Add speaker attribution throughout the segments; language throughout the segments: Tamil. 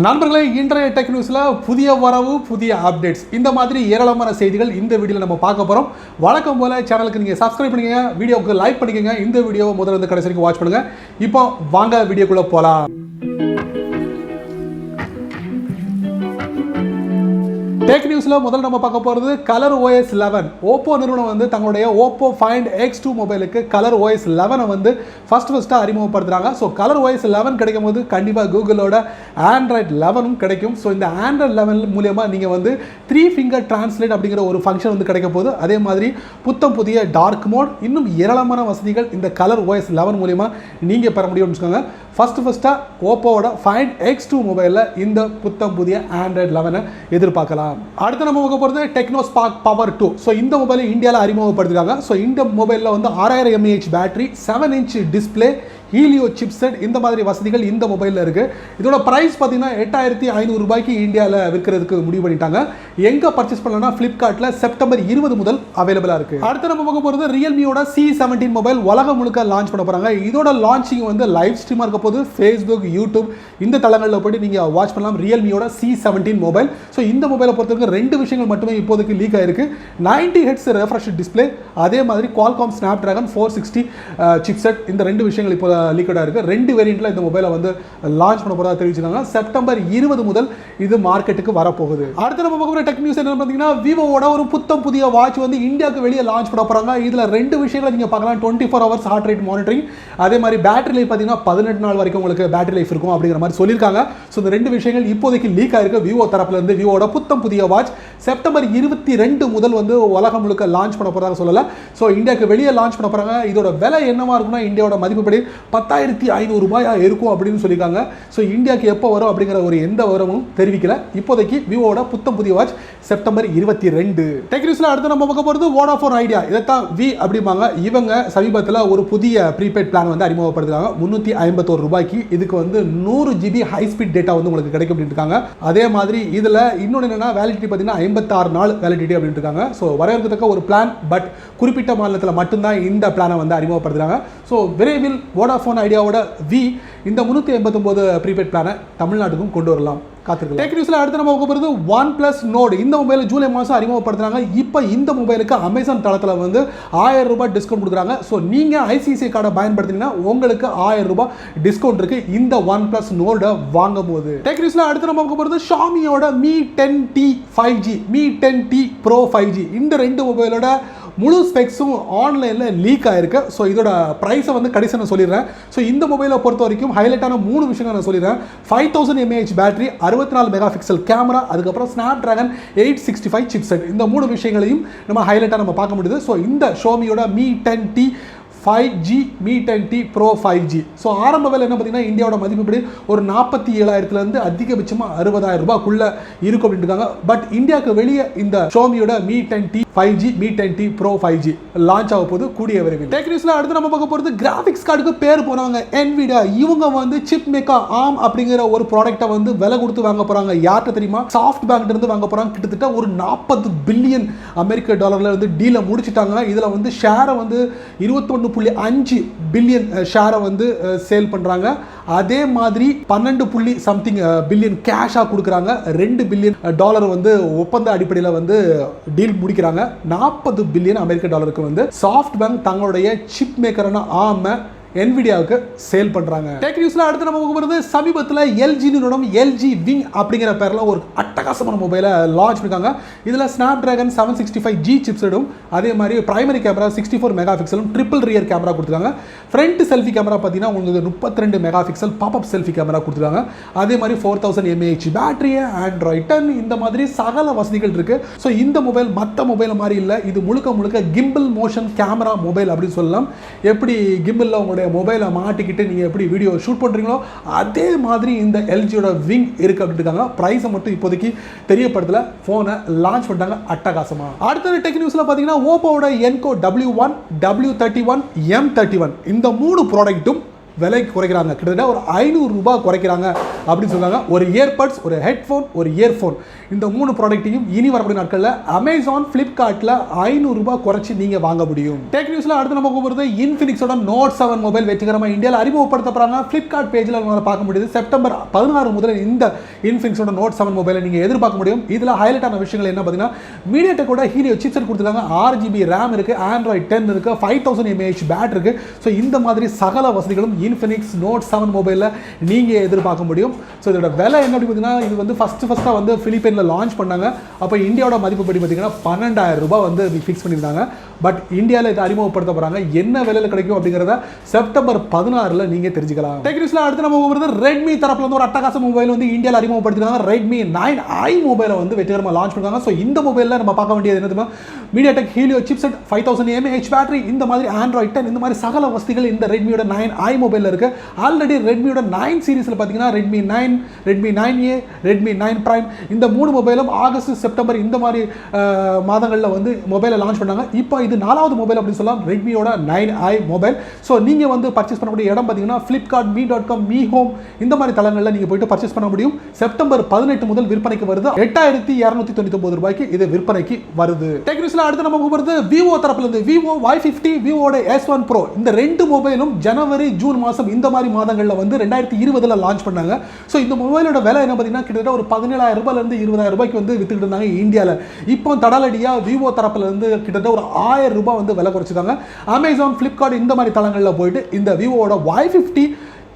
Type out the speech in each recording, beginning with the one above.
Speaker 1: நண்பர்களே, இன்றைய டெக் நியூஸ்ல புதிய வரவு, புதிய அப்டேட்ஸ், இந்த மாதிரி ஏராளமான செய்திகள் இந்த வீடியோவில் நம்ம பார்க்க போறோம். வழக்கம் போல சேனலுக்கு நீங்க சப்ஸ்கிரைப் பண்ணிக்கங்க, வீடியோவுக்கு லைக் பண்ணிக்கங்க, இந்த வீடியோவை முதல்ல இருந்து கடைசி வரைக்கும் வாட்ச் பண்ணுங்க. இப்போ வாங்க வீடியோக்குள்ள போலாம். டெக் நியூஸ்ல முதல்ல நம்ம பார்க்க போகிறது கலர் OS 11. ஓப்போ நிறுவனம் வந்து தங்களுடைய ஓப்போ ஃபைண்ட் X2 மொபைலுக்கு கலர் OS 11 வந்து ஃபர்ஸ்ட்டாக அறிமுகப்படுத்துகிறாங்க. ஸோ கலர் OS 11 கிடைக்கும் போது கண்டிப்பாக கூகுளோட ஆண்ட்ராய்ட் 11ம் கிடைக்கும். ஸோ இந்த ஆண்ட்ராய்ட் 11 மூலியமாக நீங்கள் வந்து 3 ஃபிங்கர் டிரான்ஸ்லேட் அப்படிங்கிற ஒரு ஃபங்க்ஷன் வந்து கிடைக்க போகுது. அதே மாதிரி புத்தம் புதிய டார்க் மோட், இன்னும் ஏராளமான வசதிகள் இந்த கலர் OS 11 மூலியமாக நீங்கள் பெற முடியும்னு வச்சுக்கோங்க. ஃபஸ்ட்டாக ஓப்போவோட ஃபைண்ட் X2 மொபைலில் இந்த புத்தம் புதிய ஆண்ட்ராய்ட் 11 எதிர்பார்க்கலாம். அடுத்து நம்ம பார்க்க போகிறது டெக்னோ ஸ்பார்க் பவர் 2. ஸோ இந்த மொபைலை இந்தியாவில் அறிமுகப்படுத்திருக்காங்க. ஸோ இந்த மொபைலில் வந்து 6000 mAh battery, 7 inch display, helio chipset, இந்த மாதிரி வசதிகள் இந்த மொபைலில் இருக்குது. இதோட ப்ரைஸ் பார்த்தீங்கன்னா 8500 ரூபாய்க்கு இந்தியாவில் விற்கிறதுக்கு முடிவு பண்ணிட்டாங்க. எங்கே பர்ச்சேஸ் பண்ணலாம்னா ஃப்ளிப்கார்ட்டில் செப்டம்பர் 20 முதல் அவைலபிளாக இருக்குது. அடுத்து நம்ம பார்க்க போகிறது ரியல்மியோட C17 மொபைல் உலகம் முழுக்க லான்ச் பண்ண போகிறாங்க. இதோட லான்ச்சிங் வந்து லைவ் ஸ்ட்ரீமாக இருக்க போது ஃபேஸ்புக், யூடியூப் இந்த தளங்களில் போய்ட்டு நீங்கள் வாட்ச் பண்ணலாம் ரியல்மியோட C17 மொபைல். ஸோ இந்த மொபைலை பொறுத்தவரைக்கும் 2 விஷயங்கள் மட்டுமே இப்போதைக்கு லீக் ஆயிருக்கு. 90 Hz ரெஃப்ரெஷ் டிஸ்பிளே, அதே மாதிரி குவால்காம் ஸ்னாப்டிராகன் 460 சிப்செட், இந்த 2 விஷயங்கள் இப்போ லீக்கடாக இருக்குது. 2 வேரியண்ட்டில் இந்த மொபைலை வந்து லான்ச் பண்ண போகிறதா தெரிவிச்சிருக்காங்க. செப்டம்பர் 20 முதல் இது மார்க்கெட்டுக்கு வரப்போகுது. அடுத்து நம்ம பார்க்குற டெக் நியூஸ் என்ன பார்த்தீங்கன்னா, விவோவோட ஒரு புத்தம் புதிய வாட்ச் வந்து இந்தியாவுக்கு வெளியே லான்ச் பண்ண போகிறாங்க. இதில் 2 விஷயங்களை நீங்கள் பார்க்கலாம். 24 hours ஹார்ட் ரேட் மானிட்டரிங், அதே மாதிரி பேட்டரி லைஃப் பார்த்தீங்கன்னா 18 நாள் வரைக்கும் உங்களுக்கு பேட்டரி லைஃப் இருக்கும் அப்படிங்கிற மாதிரி சொல்லியிருக்காங்க. ஸோ இந்த 2 விஷயங்கள் இப்போதைக்கு லீக் ஆயிருக்கு விவோ தரப்புல இருந்து. விவோட புத்தம் புதிய வாட்ச் செப்டம்பர் 22 முதல் வந்து உலகம் முழுக்க லான்ச் பண்ண போகிறாங்க சொல்லலை. ஸோ இந்தியாவுக்கு வெளியே லான்ச் பண்ண போகிறாங்க. இதோட விலை என்னவா இருக்குன்னா இந்தியாவோட மதிப்புப்படி 10,500 ரூபாய் இருக்கும் அப்படின்னு சொல்லியிருக்காங்க. ஸோ இந்தியாவுக்கு எப்போ வரும் அப்படிங்கிற ஒரு எந்த விவரமும் தெரிவிக்கல. இப்போதைக்கு விவோட புத்தம் புதிய வாட்ச் செப்டம்பர் 22. டெக் நியூஸ்ல அடுத்து நம்ம பார்க்க போகிறது வோடாஃபோன் ஐடியா. இதைத்தான் வி அப்படிம்பாங்க. இவங்க சமீபத்தில் ஒரு புதிய ப்ரீபெய்ட் பிளான் வந்து அறிமுகப்படுத்துறாங்க 351 ரூபாய்க்கு. இதுக்கு வந்து 100 GB ஹை ஸ்பீட் டேட்டா வந்து உங்களுக்கு கிடைக்கும் அப்படின்னு இருக்காங்க. அதே மாதிரி இதில் இன்னொன்று என்னன்னா வேலிடிட்டி பார்த்தீங்கன்னா 56 நாள் வேலிடிட்டி அப்படின்னு இருக்காங்க. ஸோ வரவேற்கத்தக்க ஒரு பிளான். பட் குறிப்பிட்ட மாநிலத்தில் மட்டும்தான் இந்த பிளானை வந்து அறிமுகப்படுத்துறாங்க. ஸோ விரைவில் வோடாஃபோன் ஐடியாவோட வி இந்த 389 ப்ரீபெய்ட் பிளானை தமிழ்நாட்டுக்கும் கொண்டு வரலாம். காத்திருக்கலாம். டெக் நியூஸ்ல அடுத்து நம்ம பார்க்க போகிறது OnePlus Nord. இந்த மொபைல் ஜூலை மாதம் அறிமுகப்படுத்துறாங்க. இப்போ இந்த மொபைலுக்கு அமேசான் தளத்தில் வந்து 1000 ரூபாய் டிஸ்கவுண்ட் கொடுக்குறாங்க. ஸோ நீங்கள் ICICI கார்டை பயன்படுத்தினீங்கன்னா உங்களுக்கு 1000 ரூபாய் டிஸ்கவுண்ட் இருக்கு இந்த OnePlus Nord வாங்கும் போது. டெக் நியூஸ்ல அடுத்து நம்ம பார்க்க போகிறது ஷாமியோட Mi 10T 5G, Mi 10T Pro 5G. இந்த 2 மொபைலோட முழு ஸ்பெக்ஸும் ஆன்லைனில் லீக் ஆயிருக்கு. ஸோ இதோட ப்ரைஸை வந்து கடைசி நான் சொல்லிடுறேன். ஸோ இந்த மொபைலை பொறுத்த வரைக்கும் ஹைலைட்டான 3 விஷயங்கள் நான் சொல்லிடுறேன். 5000 mAh பேட்டரி, 64 மெகாபிக்சல் கேமரா, அதுக்கப்புறம் ஸ்னாப்டிராகன் 865 சிப்செட், இந்த 3 விஷயங்களையும் நம்ம ஹைலைட்டாக நம்ம பார்க்க முடியுது. ஸோ இந்த ஷோமியோட Mi 10T 5G, Mi 10T Pro 5G. So ஆரம்ப விலை என்ன பார்த்தீங்கன்னா இந்தியாவோட மதிப்புப்படி ஒரு 47,000 அதிகபட்சமாக 60,000 ரூபாய்க்குள்ள இருக்கும் அப்படின்னு இருக்காங்க. பட் இந்தியாவுக்கு வெளியே இந்த ஷோமியோட Mi 10T 5G, Mi 10T Pro 5G launch ஆக போது கூடிய விரைவில். டெக் நியூஸ்ல அடுத்து நம்ம பார்க்க போகிறது கிராஃபிக்ஸ் கார்டுக்கு பேர் போனவங்க Nvidia. இவங்க வந்து சிப் மேக்கா ஆம் அப்படிங்கிற ஒரு ப்ராடக்ட்டை வந்து விலை கொடுத்து வாங்க போறாங்க. யார்கிட்ட தெரியுமா? சாஃப்ட் பேங்க் இருந்து வாங்க போறாங்க. கிட்டத்தட்ட ஒரு 40 பில்லியன் அமெரிக்க டாலர்ல வந்து டீலை முடிச்சிட்டாங்க. இதில் வந்து ஷேரை வந்து 21.5 பில்லியன் ஷேரை வந்து சேல் பண்றாங்க. அதே மாதிரி 12 சம்திங் பில்லியன் கேஷாக கொடுக்குறாங்க. 2 பில்லியன் டாலர் வந்து ஒப்பந்த அடிப்படையில் வந்து டீல் முடிக்கிறாங்க. 40 பில்லியன் அமெரிக்க டாலருக்கு வந்து சாஃப்ட் பேங்க் தங்களுடைய சிப் மேக்கரான ஆமை Nvidiaவுக்கு சேல் பண்றாங்க. டெக் நியூஸ்ல அடுத்து நம்ம பார்க்க போகிறது சமீபத்தில் LG நிறுவனம் LG Wing அப்படிங்கிற பேரில் ஒரு அட்டகாசமான மொபைலை லான்ச் பண்ணிருக்காங்க. இதில் ஸ்னாப்டிராகன் 765G சிப்செட்டும், அதே மாதிரி பிரைமரி கேமரா 64 மெகாபிக்சலும், ட்ரிபிள் ரியர் கேமரா கொடுத்துருக்காங்க. ஃப்ரண்ட் செல்ஃபி கேமரா பார்த்தீங்கன்னா உங்களுக்கு 32 மெகாபிக்சல் பாப்அப் செல்ஃபி கேமரா கொடுத்துருக்காங்க. அதே மாதிரி 4000 mAh பேட்டரி, Android 10, இந்த மாதிரி சகல வசதிகள் இருக்கு. ஸோ இந்த மொபைல் மற்ற மொபைல் மாதிரி இல்லை. இது முழுக்க முழுக்க கிம்பிள் மோஷன் கேமரா மொபைல் அப்படின்னு சொல்லலாம். எப்படி கிம்பிளில் உங்களுடைய மொபைலை மாட்டிக்கிட்டு நீங்கள் எப்படி வீடியோ ஷூட் பண்ணுறீங்களோ அதே மாதிரி இந்த LGயோட விங் இருக்கு அப்படின்னு இருக்காங்க. ப்ரைஸை மட்டும் இப்போதைக்கு தெரியப்படுத்தல. ஃபோனை லான்ச் பண்ணிட்டாங்க அட்டகாசமா. அடுத்த டெக் நியூஸில் பார்த்தீங்கன்னா ஓப்போவோட Enco W1, W31, M31 இந்த 3 ப்ராடக்ட்டும் விலை குறைக்கிறாங்க. கிட்டத்தட்ட ஒரு 500 ரூபாய் குறைக்கிறாங்க அப்படின்னு சொல்றாங்க. ஒரு இயர்பட்ஸ், ஒரு ஹெட்ஃபோன், ஒரு இயர்ஃபோன், இந்த 3 ப்ராடக்ட்டையும் இனி வரக்கூடிய நாட்களில் அமேசான், ஃப்ளிப்கார்ட்டில் 500 ரூபாய் குறைச்சி நீங்கள் வாங்க முடியும். டெக் நியூஸில் அடுத்து நம்ம போகிறது இன்ஃபினிக்ஸோட நோட் 7 மொபைல் வெற்றிகரமாக இந்தியாவில் அறிமுகப்படுத்த போகிறாங்க. ஃப்ளிப்கார்ட் பேஜில் நம்மளால் பார்க்க முடியுது. செப்டம்பர் 16 முதல் இந்த இன்ஃபினிக்ஸோட நோட் 7 மொபைலை நீங்கள் எதிர்பார்க்க முடியும். இதில் ஹைலைட்டான விஷயங்கள் என்ன பார்த்தீங்கன்னா, மீடியாடெக்கோட ஹீலியோ சிப்செட் கொடுத்துருக்காங்க. 6GB RAM இருக்குது, ஆண்ட்ராய்ட் 10 இருக்குது, 5000 mAh பேட்டரி இருக்குது. ஸோ இந்த மாதிரி சகல வசதிகளும் இன்ஃபினிக்ஸ் நோட் 7 மொபைலில் நீங்கள் எதிர்பார்க்க முடியும். ஸோ இதோட விலை என்ன அப்படி பார்த்தீங்கன்னா, இது வந்து ஃபஸ்ட்டாக வந்து பிலிப்பைனில் லான்ச் பண்ணாங்க. அப்போ இந்தியாவோட மதிப்பு படி பார்த்தீங்கன்னா 12,000 ரூபாய் வந்து ஃபிக்ஸ் பண்ணியிருந்தாங்க. பட் இந்தியாவில் இதை அறிமுகப்படுத்த போகிறாங்க. என்ன விலையில் கிடைக்கும் அப்படிங்கிறத செப்டம்பர் 16 நீங்கள் தெரிஞ்சுக்கலாம். டெக் நியூஸில் அடுத்து நம்ம போகிறது ரெட்மி தரப்புல வந்து ஒரு அட்டகாச மொபைல் வந்து இந்தியாவில் அறிமுகப்படுத்திருக்காங்க. ரெட்மி 9i மொபைலை வந்து வெற்றிகரமாக லான்ச் பண்ணுறாங்க. ஸோ இந்த மொபைலில் நம்ம பார்க்க வேண்டியது என்ன, MediaTek helio chipset, 5000 mAh battery, இந்த மாதிரி ஆண்ட்ராய்ட் 10, இந்த மாதிரி சகல வசதிகள் இந்த ரெட்மியோட 9i மொபைலில் இருக்குது. ஆல்ரெடி ரெட்மியோட 9 சீரிஸில் பார்த்தீங்கன்னா Redmi 9, Redmi 9A, Redmi 9 Prime, இந்த 3 மொபைலும் ஆகஸ்ட், செப்டம்பர் இந்த மாதிரி மாதங்களில் வந்து மொபைலை லான்ச் பண்ணாங்க. இப்போ இது 4வது மொபைல் அப்படின்னு சொல்லலாம், ரெட்மியோட 9i மொபைல். ஸோ நீங்கள் வந்து பர்ச்சேஸ் பண்ணக்கூடிய இடம் பார்த்தீங்கன்னா ஃப்ளிப்கார்ட், மீ.com, மீ ஹோம், இந்த மாதிரி தளங்களில் நீங்கள் போயிட்டு பர்ச்சேஸ் பண்ண முடியும். செப்டம்பர் 18 முதல் விற்பனைக்கு வருது. 8,299 ரூபாய்க்கு இது விற்பனைக்கு வருது. டெக் நியூஸில் அடுத்து நம்ம போகிறது விவோ தரப்புல இருந்து விவோ Y50, விவோட S1 Pro, இந்த 2 மொபைலும் ஜனவரி, ஜூன் மாதம் இந்த மாதிரி மாதங்களில் வந்து 2020 லான்ச் பண்ணாங்க. ஸோ இந்த மொபைலோட விலை என்ன பார்த்தீங்கன்னா கிட்டத்தட்ட ஒரு 17,000 ரூபாயிலிருந்து 20,000 ரூபாய்க்கு வந்து வித்துக்கிட்டு இருந்தாங்க இந்தியாவில். இப்போ தடாலடியாக விவோ தரப்புல இருந்து கிட்டத்தட்ட ஒரு 1000 ரூபாய் வந்து விலை குறைச்சிருக்காங்க. அமேசான், ஃப்ளிப்கார்ட் இந்த மாதிரி தளங்களில் போயிட்டு இந்த விவோட Y50,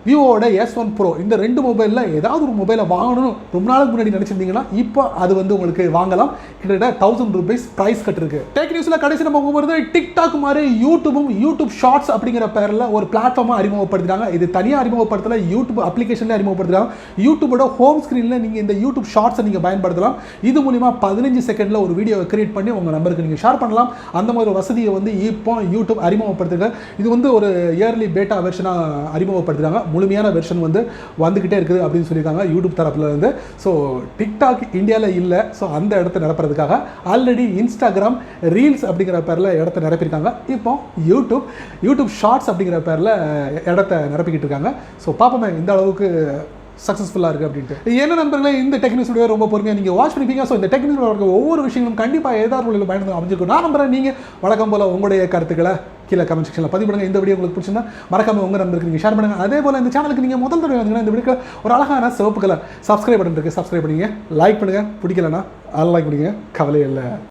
Speaker 1: விவோட S1 Pro, இந்த 2 மொபைலில் ஏதாவது ஒரு மொபைலை வாங்கணும் ரொம்ப நாளுக்கு முன்னாடி நினச்சிருந்தீங்கன்னா இப்போ அது வந்து உங்களுக்கு வாங்கலாம். கிட்டத்தட்ட 1000 ரூபீஸ் ப்ரைஸ் கட்டிருக்கு. டெக் நியூஸில் கடைசி நம்ம போகிறது டிக்டாக் மாதிரி யூடியூப் ஷார்ட்ஸ் அப்படிங்கிற பேரில் ஒரு பிளாட்ஃபார்மாக அறிமுகப்படுத்துறாங்க. இது தனியாக அறிமுகப்படுத்தல, யூடியூப் அப்ளிகேஷனில் அறிமுகப்படுத்துறாங்க. யூடியூபோட ஹோம் ஸ்க்ரீனில் நீங்கள் இந்த யூடியூப் ஷார்ட்ஸை நீங்கள் பயன்படுத்தலாம். இது மூலிமா 15 செகண்டில் ஒரு வீடியோவை கிரியேட் பண்ணி உங்கள் நம்பருக்கு நீங்கள் ஷேர் பண்ணலாம். அந்த மாதிரி வசதியை வந்து இப்போ யூடியூப் அறிமுகப்படுத்துங்க. இது வந்து ஒரு இயர்லி பேட்டா வெர்ஷனாக அறிமுகப்படுத்துறாங்க. முழுமையான வெர்ஷன் வந்து வந்துகிட்டே இருக்குது அப்படின்னு சொல்லியிருக்காங்க யூடியூப் தரப்புல இருந்து. ஸோ டிக்டாக் இந்தியாவில் இல்லை. ஸோ அந்த இடத்த நிரப்புறதுக்காக ஆல்ரெடி இன்ஸ்டாகிராம் ரீல்ஸ் அப்படிங்கிற பேரில் இடத்த நிரப்பியிருக்காங்க. இப்போ யூடியூப் ஷார்ட்ஸ் அப்படிங்கிற பேரில் இடத்த நிரப்பிக்கிட்டு இருக்காங்க. ஸோ பார்ப்போமே இந்த அளவுக்கு சக்ஸஸ்ஃபுல்லாக இருக்குது அப்படின்ட்டு. என்ன நண்பர்களே, இந்த டெக்னிக்ஸ் வீடியோ ரொம்ப பொறுமையாக நீங்கள் வாட்ச் பண்ணிப்பீங்க. ஸோ இந்த டெக்னிக்ஸ் ஒவ்வொரு விஷயங்களும் கண்டிப்பாக ஏதாவது ஒரு பயனுள்ள அமைஞ்சிருக்கும். நான் நம்புறேன் நீங்கள் வழக்கம் போல் உங்களுடைய கருத்துக்களை கீழே கமெண்ட் செக்ஷனில் பதிவு பண்ணுங்கள். இந்த வீடியோ உங்களுக்கு பிடிச்சிருந்தா மறக்காம உங்கள் நம்பருக்கு நீங்கள் ஷேர் பண்ணுங்கள். அதே போல் இந்த சேனலுக்கு நீங்கள் முதல் தடவை வந்தீங்கன்னா இந்த வீடியோக்கு ஒரு அழகான சிவப்பு கலர் சப்ஸ்கிரைப் பட்டன் இருக்குது, சப்ஸ்கிரைப் பண்ணுங்கள், லைக் பண்ணுங்கள், பிடிக்கலன்னா அன்லைக் பண்ணுங்கள், கவலை இல்லை.